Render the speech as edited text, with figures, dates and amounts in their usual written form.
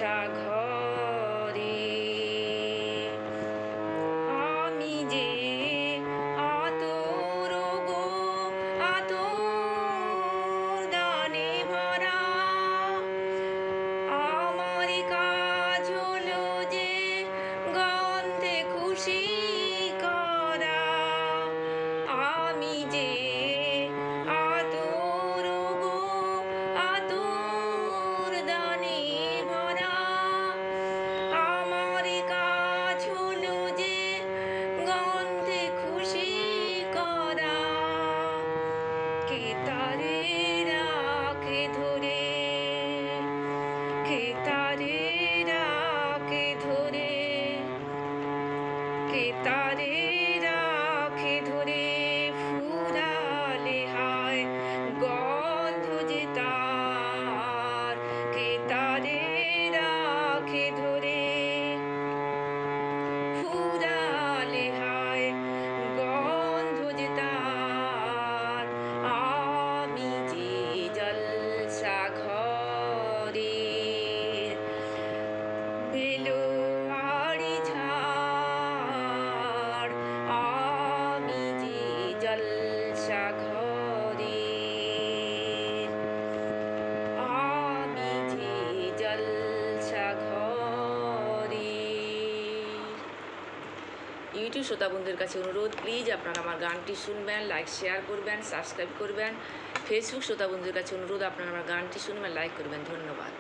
জলসা ঘরে আমি যে আতর গো আতর দানে ভরা আমার কাজ হলো যে গন্ধে খুশি করা আমি যে আতর গো আতর দানে ভরা আমার কাজ হলো যে গন্ধে খুশি করা কে তারে রাখে ধরে কে তারে রাখে ধরে কে তারে রাখে ধরে ফুরালে হায় গন্ধ যে তার কে তারে রাখে ধরে ফুরালে হায় গন্ধ যে তার আমি যে জলসা ঘরে বেলোয়ারি ঝাড় আমি যে জলসা ঘরে আমি যে জলসা ঘরে। ইউটিউব শ্রোতা বন্ধুদের কাছে অনুরোধ, প্লিজ আপনারা আমার গানটি শুনবেন, লাইক শেয়ার করবেন, সাবস্ক্রাইব করবেন। ফেসবুক শ্রোতা বন্ধুদের কাছে অনুরোধ, আপনারা আমার গানটি শুনবেন, লাইক করবেন। ধন্যবাদ।